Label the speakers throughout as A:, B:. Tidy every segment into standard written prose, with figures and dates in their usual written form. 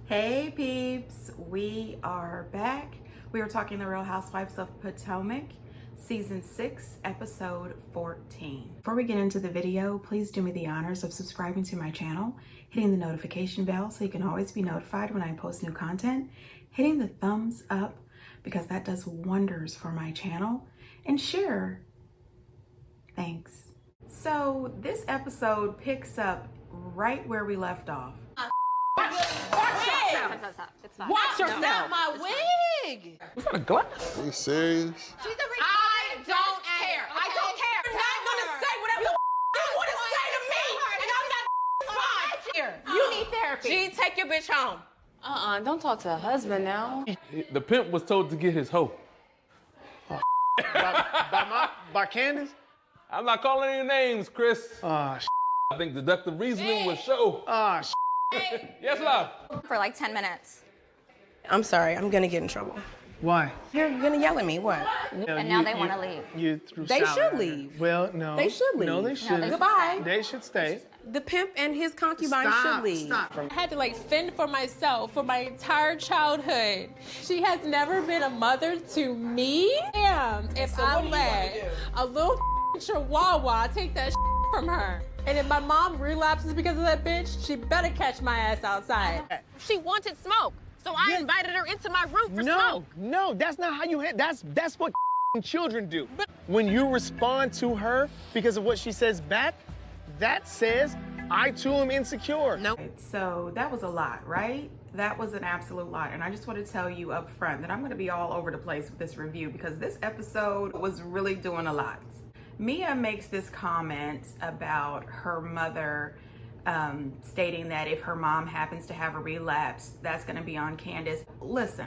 A: Hey peeps, we are back. We are talking The Real Housewives of Potomac, Season 6, Episode 14. Before we get into the video, please do me the honors of subscribing to my channel, hitting the notification bell so you can always be notified when I post new content, hitting the thumbs up because that does wonders for my channel, and share. Thanks. So this episode picks up right where we left off.
B: Watch yourself. It's fine.
C: Watch yourself.
B: Not my wig.
C: What's that, a glass?
D: Are you serious?
B: She's a I don't care. I don't care.
C: You're not gonna say whatever you want to say to me, and I'm not fine. Here, you need therapy. G, take your bitch home.
B: Don't talk to her husband now.
E: The pimp was told to get his hoe.
D: By Candace?
E: I'm not calling any names, Chris.
D: Ah,
E: I think deductive reasoning would show. Yes, love.
B: For like 10 minutes.
C: I'm sorry, I'm gonna get in trouble.
D: why?
C: You're gonna yell at me, what?
B: And now they want to leave.
D: You threw
C: They
D: salad
C: should
D: at her.
C: leave.
D: Well, no.
C: They should leave.
D: No, they
C: No,
D: shouldn't.
B: they should
C: Goodbye.
D: They should stay.
C: The pimp and his concubine should leave.
D: Stop.
F: I had to fend for myself for my entire childhood. She has never been a mother to me. And if I let a little chihuahua take that from her, and if my mom relapses because of that bitch, she better catch my ass outside.
G: She wanted smoke, so I invited her into my room for smoke.
H: No, that's not how you that's what children do. When you respond to her because of what she says back, that says I too am insecure.
C: No.
A: So that was a lot, right? That was an absolute lot. And I just want to tell you up front that I'm going to be all over the place with this review because this episode was really doing a lot. Mia makes this comment about her mother stating that if her mom happens to have a relapse, that's going to be on Candace. Listen,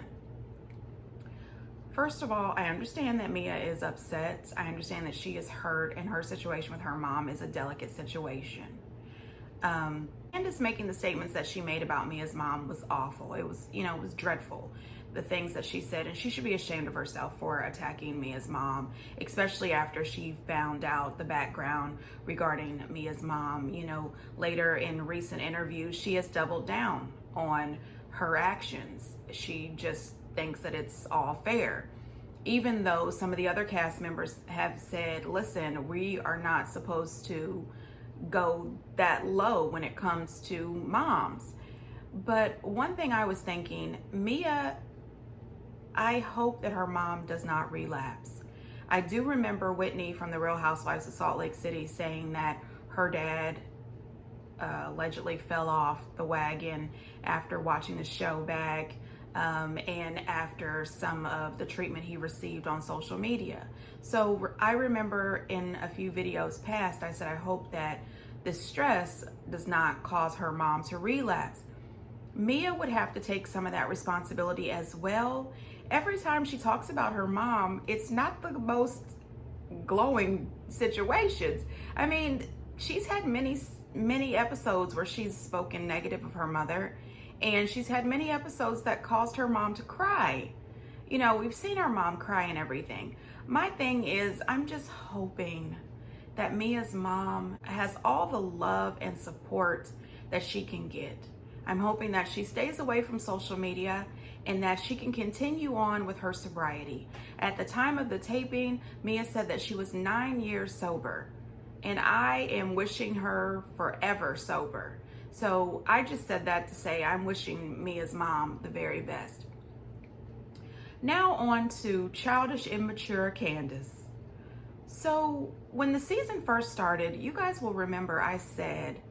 A: first of all, I understand that Mia is upset. I understand that she is hurt and her situation with her mom is a delicate situation. Candace making the statements that she made about Mia's mom was awful. It was, it was dreadful. The things that she said, and she should be ashamed of herself for attacking Mia's mom, especially after she found out the background regarding Mia's mom. Later in recent interviews, she has doubled down on her actions. She just thinks that it's all fair. Even though some of the other cast members have said, listen, we are not supposed to go that low when it comes to moms. But one thing I was thinking, Mia, I hope that her mom does not relapse. I do remember Whitney from The Real Housewives of Salt Lake City saying that her dad allegedly fell off the wagon after watching the show back and after some of the treatment he received on social media. So I remember in a few videos past, I said, I hope that this stress does not cause her mom to relapse. Mia would have to take some of that responsibility as well. Every time she talks about her mom, it's not the most glowing situations. I mean, she's had many episodes where she's spoken negative of her mother, and she's had many episodes that caused her mom to cry. We've seen her mom cry and everything. My thing is, I'm just hoping that Mia's mom has all the love and support that she can get. I'm hoping that she stays away from social media and that she can continue on with her sobriety. At the time of the taping, Mia said that she was 9 years sober, and I am wishing her forever sober. So I just said that to say I'm wishing Mia's mom the very best. Now on to childish, immature Candace. So when the season first started, you guys will remember I said,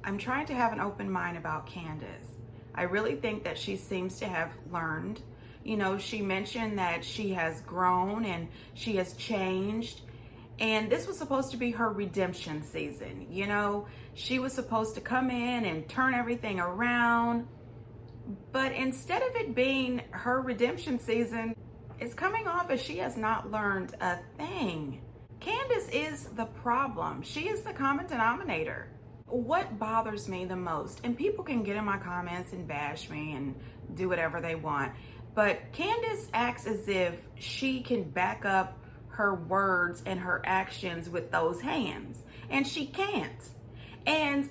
A: I'm trying to have an open mind about Candace. I really think that she seems to have learned. She mentioned that she has grown and she has changed. And this was supposed to be her redemption season. She was supposed to come in and turn everything around. But instead of it being her redemption season, it's coming off as she has not learned a thing. Candace is the problem. She is the common denominator. What bothers me the most, and people can get in my comments and bash me and do whatever they want, but Candace acts as if she can back up her words and her actions with those hands, and she can't. And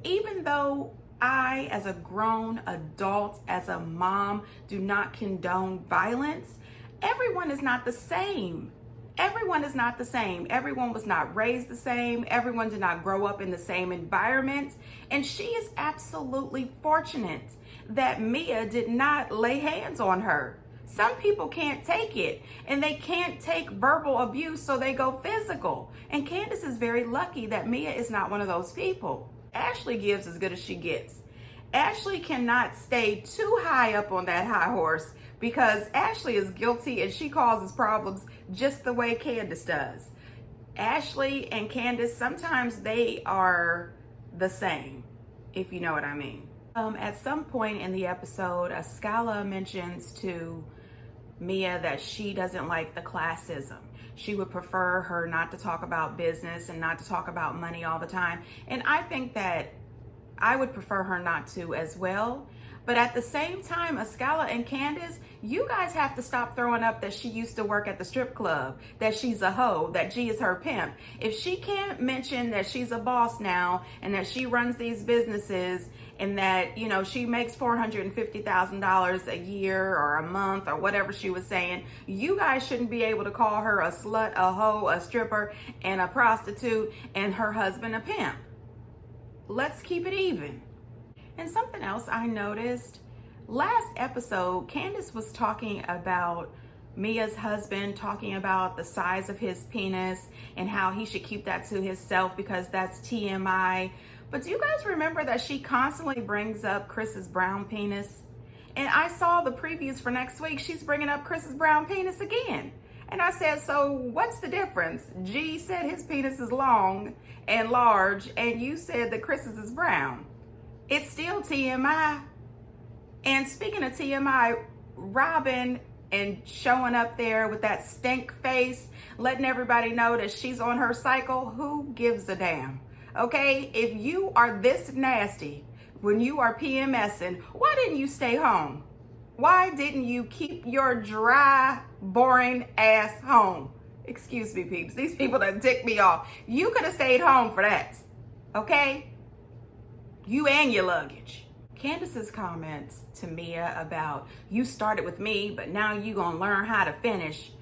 A: even though I, as a grown adult, as a mom, do not condone violence. Everyone is not the same. Everyone is not the same. Everyone was not raised the same. Everyone did not grow up in the same environment. And she is absolutely fortunate that Mia did not lay hands on her. Some people can't take it, and they can't take verbal abuse, so they go physical. And Candiace is very lucky that Mia is not one of those people. Ashley gives as good as she gets. Ashley cannot stay too high up on that high horse because Ashley is guilty and she causes problems just the way Candiace does. Ashley and Candiace, sometimes they are the same, if you know what I mean. At some point in the episode, Scala mentions to Mia that she doesn't like the classism. She would prefer her not to talk about business and not to talk about money all the time. And I think that I would prefer her not to as well. But at the same time, Scala and Candiace, you guys have to stop throwing up that she used to work at the strip club, that she's a hoe, that G is her pimp. If she can't mention that she's a boss now and that she runs these businesses and that, you know, she makes $450,000 a year or a month or whatever she was saying, you guys shouldn't be able to call her a slut, a hoe, a stripper, and a prostitute, and her husband a pimp. Let's keep it even. And something else I noticed, last episode, Candiace was talking about Mia's husband, talking about the size of his penis and how he should keep that to himself because that's TMI. But do you guys remember that she constantly brings up Chris's brown penis? And I saw the previews for next week. She's bringing up Chris's brown penis again. And I said, so what's the difference? G said his penis is long and large, and you said that Chris's is brown. It's still TMI. And speaking of TMI, Robin and showing up there with that stink face, letting everybody know that she's on her cycle, who gives a damn? Okay, if you are this nasty when you are PMSing, why didn't you stay home? Why didn't you keep your dry, boring ass home? Excuse me, peeps. These people that tick me off. You could have stayed home for that. Okay? You and your luggage. Candiace's comments to Mia about you started with me, but now you gonna learn how to finish.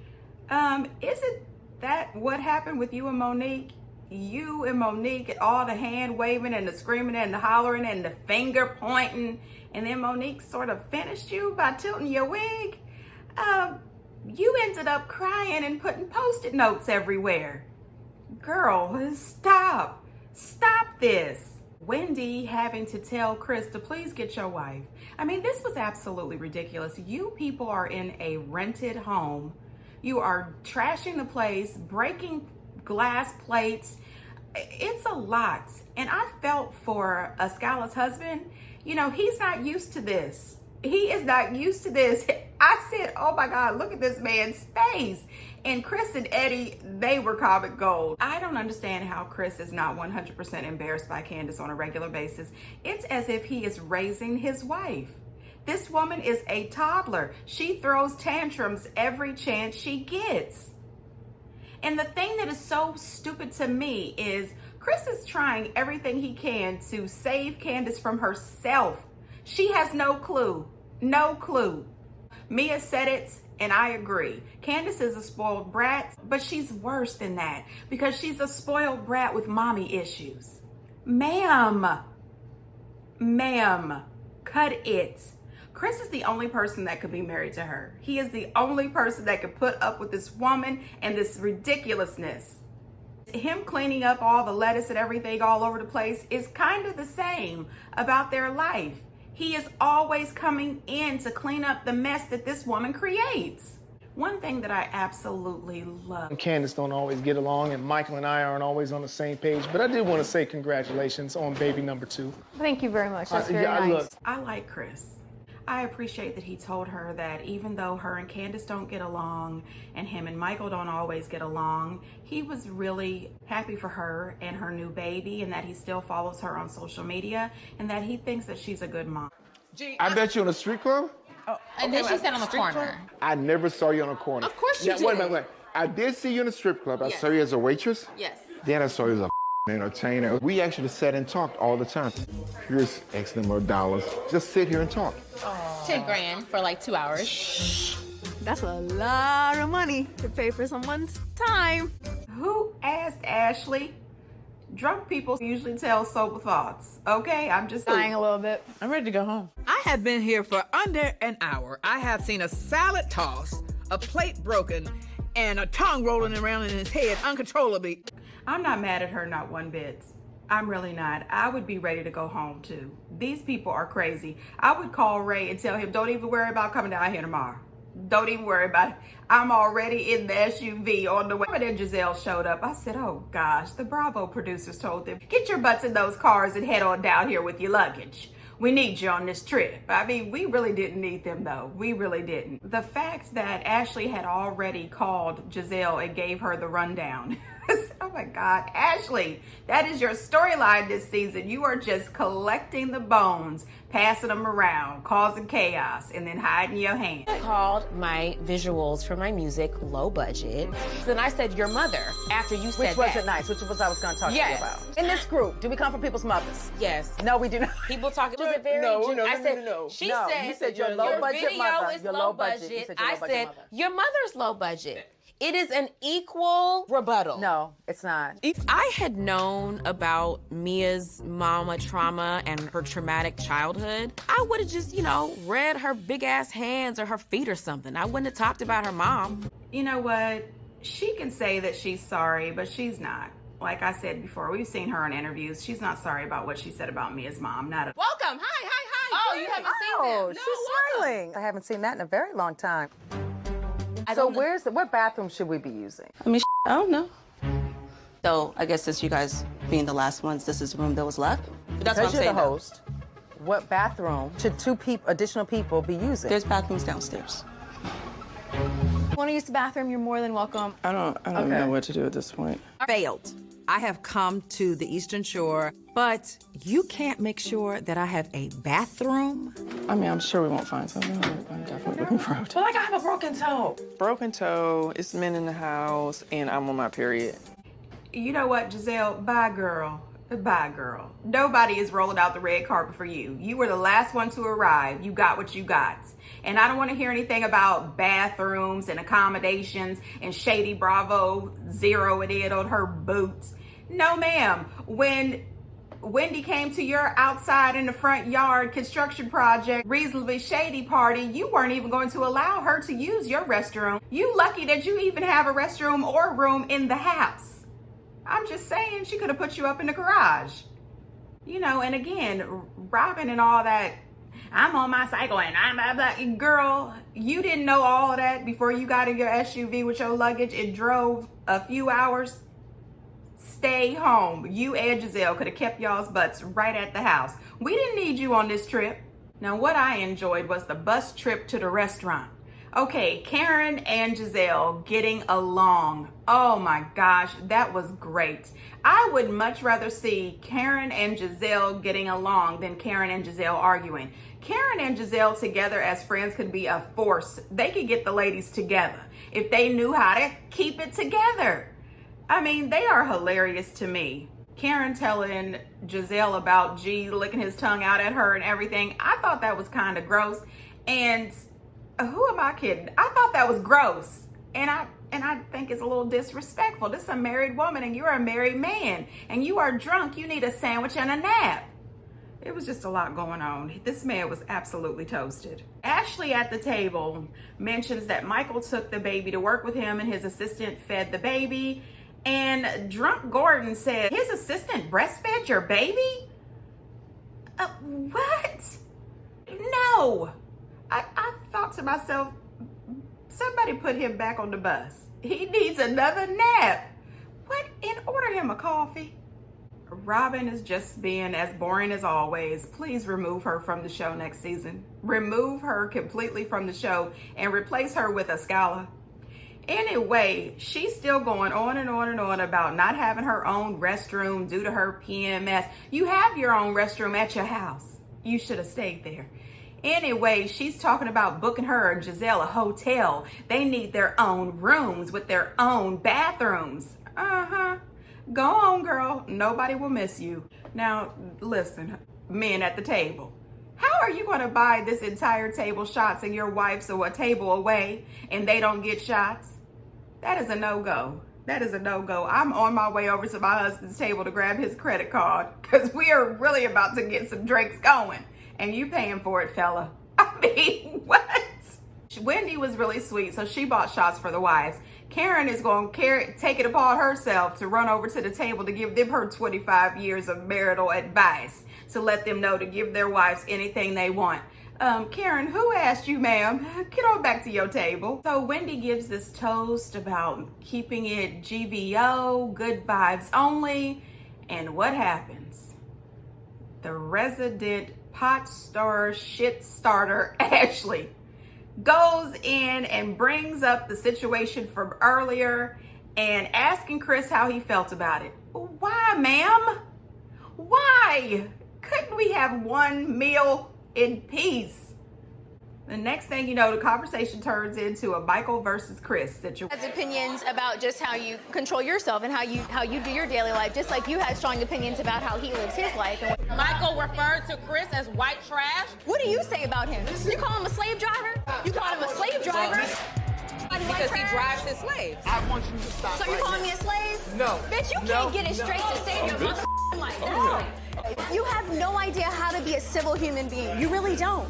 A: Isn't that what happened with you and Monique? You and Monique, all the hand waving and the screaming and the hollering and the finger pointing, and then Monique sort of finished you by tilting your wig. You ended up crying and putting Post-it notes everywhere. Girl, stop. Stop this. Wendy having to tell Chris to please get your wife. I mean, this was absolutely ridiculous. You people are in a rented home. You are trashing the place, breaking glass plates. It's a lot. And I felt for Scala's husband. You know, he's not used to this. He is not used to this. I said, oh my God, look at this man's face. And Chris and Eddie, they were comic gold. I don't understand how Chris is not 100% embarrassed by Candiace on a regular basis. It's as if he is raising his wife. This woman is a toddler. She throws tantrums every chance she gets. And the thing that is so stupid to me is Chris is trying everything he can to save Candiace from herself. She has no clue. No clue. Mia said it, and I agree. Candiace is a spoiled brat, but she's worse than that because she's a spoiled brat with mommy issues. Ma'am, cut it. Chris is the only person that could be married to her. He is the only person that could put up with this woman and this ridiculousness. Him cleaning up all the lettuce and everything all over the place is kind of the same about their life. He is always coming in to clean up the mess that this woman creates. One thing that I absolutely love.
H: And Candiace don't always get along, and Michael and I aren't always on the same page, but I did want to say congratulations on baby number 2.
I: Thank you very much. That's very nice.
H: Look,
A: I like Chris. I appreciate that he told her that even though her and Candiace don't get along and him and Michael don't always get along, he was really happy for her and her new baby and that he still follows her on social media and that he thinks that she's a good mom.
E: I bet you in a street club?
C: Oh, and then she said on the corner.
E: I never saw you on a corner.
C: Of course you did.
E: Wait a minute. I did see you in a strip club. I saw you as a waitress.
C: Yes.
E: Then I saw you as a
J: entertainer. We actually sat and talked all the time. Here's X number of dollars. Just sit here and talk.
G: 10 grand for like 2 hours.
K: That's a lot of money to pay for someone's time.
A: Who asked Ashley? Drunk people usually tell sober thoughts. Okay, I'm just
I: Dying a little bit.
L: I'm ready to go home.
M: I have been here for under an hour. I have seen a salad tossed, a plate broken, and a tongue rolling around in his head uncontrollably.
A: I'm not mad at her, not one bit. I'm really not. I would be ready to go home too. These people are crazy. I would call Ray and tell him, don't even worry about coming down here tomorrow. Don't even worry about it. I'm already in the SUV on the way. But then Giselle showed up. I said, oh gosh, the Bravo producers told them, get your butts in those cars and head on down here with your luggage. We need you on this trip. I mean, we really didn't need them though. We really didn't. The fact that Ashley had already called Giselle and gave her the rundown. Oh my God, Ashley, that is your storyline this season. You are just collecting the bones, passing them around, causing chaos, and then hiding your hand.
C: I called my visuals for my music low budget. Then I said your mother after you said that.
L: Which wasn't nice, which was I was going to talk to you about. In this group, do we come from people's mothers?
C: Yes.
L: No, we do not.
C: People talking. Was it very?
L: No.
C: She
L: No,
C: said,
L: you said your low budget
C: video
L: mother.
C: is
L: Your
C: low
L: low budget. You
C: budget.
L: said your
C: I
L: low budget
C: said
L: mother.
C: your mother's low budget. It is an equal rebuttal.
L: No, it's not.
G: If I had known about Mia's mama trauma and her traumatic childhood, I would have just, read her big ass hands or her feet or something. I wouldn't have talked about her mom.
A: You know what? She can say that she's sorry, but she's not. Like I said before, we've seen her in interviews. She's not sorry about what she said about Mia's mom. Not at all.
G: Welcome. Hi.
C: Oh, you haven't seen
L: Oh,
C: them?
L: she's smiling. I haven't seen that in a very long time.
C: So
L: what bathroom should we be using?
N: I mean, I don't know. So I guess since you guys being the last ones, this is the room that was left. But that's what I'm
L: Because you're
N: saying.
L: the host, what bathroom should two additional people be using?
N: There's bathrooms downstairs.
I: Want to use the bathroom? You're more than welcome.
L: I don't know what to do at this point.
M: Failed. I have come to the Eastern Shore, but you can't make sure that I have a bathroom.
L: I mean, I'm sure we won't find something. I'm definitely looking for it.
C: But like I have a broken toe.
L: Broken toe, it's men in the house, and I'm on my period.
A: You know what, Giselle? Bye, girl. Bye, girl. Nobody is rolling out the red carpet for you. You were the last one to arrive. You got what you got. And I don't want to hear anything about bathrooms and accommodations and Shady Bravo zeroing in on her boots. No, ma'am. When Wendy came to your outside in the front yard construction project, reasonably shady party, you weren't even going to allow her to use your restroom. You lucky that you even have a restroom or room in the house. I'm just saying, she could have put you up in the garage. And again, Robin and all that, I'm on my cycle and I'm like, girl, you didn't know all of that before you got in your SUV with your luggage and drove a few hours? Stay home. You and Giselle could have kept y'all's butts right at the house. We didn't need you on this trip. Now, what I enjoyed was the bus trip to the restaurant. Okay, Karen and Giselle getting along. Oh my gosh, that was great. I would much rather see Karen and Giselle getting along than Karen and Giselle arguing. Karen and Giselle together as friends could be a force. They could get the ladies together if they knew how to keep it together. I mean, they are hilarious to me. Karen telling Giselle about G licking his tongue out at her and everything. I thought that was kind of gross. And who am I kidding? I thought that was gross. And I think it's a little disrespectful. This is a married woman and you're a married man. And you are drunk. You need a sandwich and a nap. It was just a lot going on. This man was absolutely toasted. Ashley at the table mentions that Michael took the baby to work with him and his assistant fed the baby. And drunk Gordon said, his assistant breastfed your baby? What? No. I thought to myself, somebody put him back on the bus. He needs another nap. What? And order him a coffee. Robin is just being as boring as always. Please remove her from the show next season. Remove her completely from the show and replace her with a Scala. Anyway, she's still going on and on and on about not having her own restroom due to her PMS. You have your own restroom at your house. You should have stayed there. Anyway, she's talking about booking her and Giselle a hotel. They need their own rooms with their own bathrooms. Go on, girl. Nobody will miss you. Now, listen, men at the table. How are you going to buy this entire table shots and your wife's a table away and they don't get shots? That is a no-go. That is a no-go. I'm on my way over to my husband's table to grab his credit card because we are really about to get some drinks going. And you paying for it, fella. I mean, what? Wendy was really sweet, so she bought shots for the wives. Karen is going to take it upon herself to run over to the table to give them her 25 years of marital advice to let them know to give their wives anything they want. Karen, who asked you, ma'am? Get on back to your table. So Wendy gives this toast about keeping it GVO, good vibes only. And what happens? The resident pot star shit starter, Ashley, goes in and brings up the situation from earlier and asking Chris how he felt about it. Why, ma'am? Why? Couldn't we have one meal in peace? The next thing you know, the conversation turns into a Michael versus Chris situation.
I: Has opinions about just how you control yourself and how you do your daily life, just like you had strong opinions about how he lives his life. And
C: Michael referred to Chris as white trash.
I: what do you say about him? You call him a slave driver? You call him a slave driver?
C: Because he drives his slaves.
H: I want you to stop.
I: So you're calling me a slave?
H: No.
I: Bitch, you can't get it straight to save your motherfucking life. No. You have no idea how to be a civil human being. You really don't.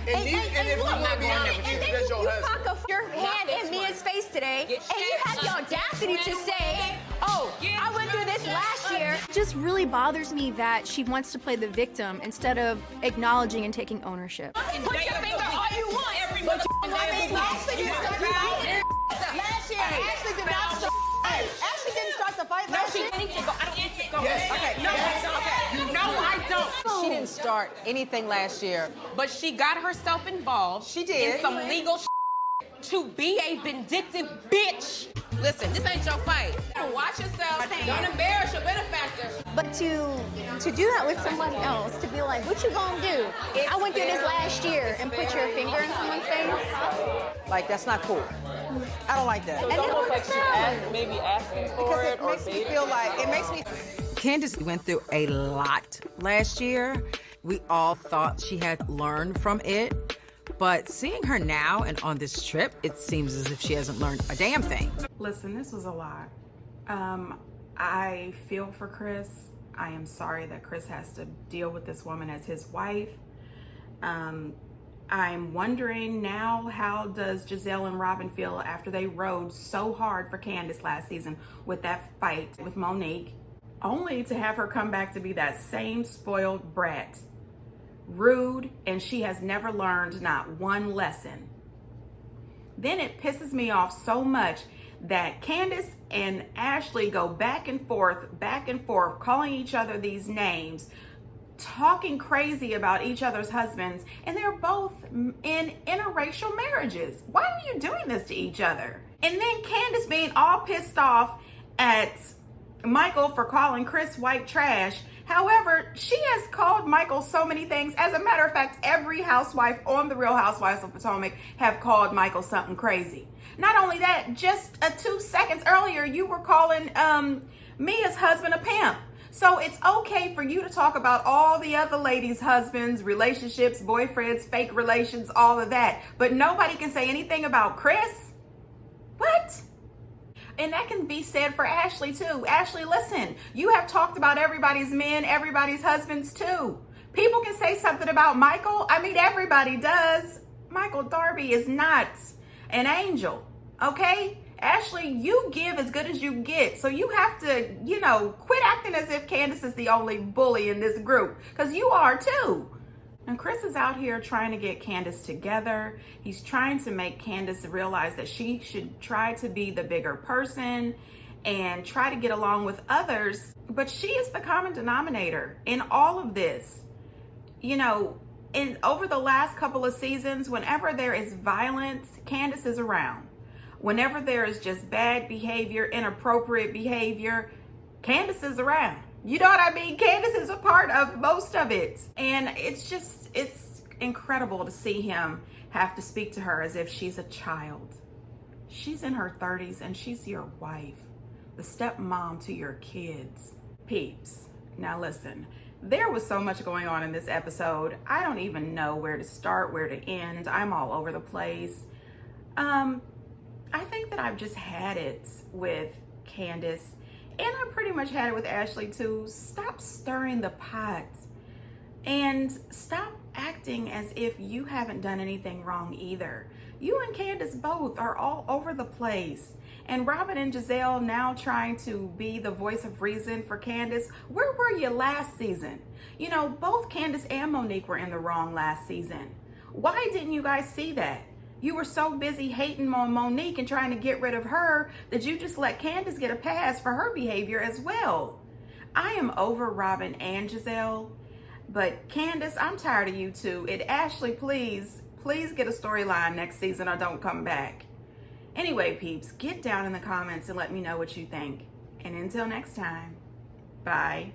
I: And then you cock your hand in Mia's face today, and you have the audacity to say, oh, I went through this last year.
O: It just really bothers me that she wants to play the victim instead of acknowledging and taking ownership.
I: Put your finger all you want. Last year, Ashley did not start. Ashley didn't start the fight last year.
C: I don't need to go.
H: Yes.
C: Okay. No, I don't.
L: She didn't start anything last year.
C: But she got herself involved.
L: She did.
C: In some legal to be a vindictive bitch. Listen, this ain't your fight. Watch yourself. Don't embarrass your benefactor.
I: But to do that with somebody else, to be like, what you gonna do? I went through this last year and put your finger in someone's face.
L: Like, that's not cool. I don't like that.
I: And it looks sad.
C: Maybe asking for
L: Because it makes me feel like,
M: Candace went through a lot last year. We all thought she had learned from it. But seeing her now and on this trip, it seems as if she hasn't learned a damn thing.
A: Listen, this was a lot. I feel for Chris. I am sorry that Chris has to deal with this woman as his wife. I'm wondering now, how does Giselle and Robin feel after they rode so hard for Candiace last season with that fight with Monique, only to have her come back to be that same spoiled brat. Rude, and she has never learned not one lesson. Then it pisses me off so much that Candiace and Ashley go back and forth, calling each other these names, talking crazy about each other's husbands, and they're both in interracial marriages. Why are you doing this to each other? And then Candiace being all pissed off at Michael for calling Chris white trash. However, she has called Michael so many things. As a matter of fact, every housewife on The Real Housewives of Potomac have called Michael something crazy. Not only that, just 2 seconds earlier, you were calling Mia's husband a pimp. So it's okay for you to talk about all the other ladies' husbands, relationships, boyfriends, fake relations, all of that. But nobody can say anything about Chris? What? And that can be said for Ashley too. Ashley, listen, you have talked about everybody's men, everybody's husbands too. People can say something about Michael. I mean, everybody does. Michael Darby is not an angel, okay? Ashley, you give as good as you get. So you have to, quit acting as if Candiace is the only bully in this group, because you are too. And Chris is out here trying to get Candiace together. He's trying to make Candiace realize that she should try to be the bigger person and try to get along with others. But she is the common denominator in all of this. Over the last couple of seasons, whenever there is violence, Candiace is around. Whenever there is just bad behavior, inappropriate behavior, Candiace is around. You know what I mean? Candiace is a part of most of it. And it's incredible to see him have to speak to her as if she's a child. She's in her 30s and she's your wife. the stepmom to your kids. Peeps, now listen, there was so much going on in this episode. I don't even know where to start, where to end. I'm all over the place. I think that I've just had it with Candiace, and I pretty much had it with Ashley too. Stop stirring the pot and stop acting as if you haven't done anything wrong either. You and Candiace both are all over the place. And Robin and Giselle now trying to be the voice of reason for Candiace. Where were you last season? You know, both Candiace and Monique were in the wrong last season. Why didn't you guys see that? You were so busy hating on Monique and trying to get rid of her that you just let Candiace get a pass for her behavior as well. I am over Robin and Giselle, but Candiace, I'm tired of you two. And Ashley, please get a storyline next season or don't come back. Anyway, peeps, get down in the comments and let me know what you think. And until next time, bye.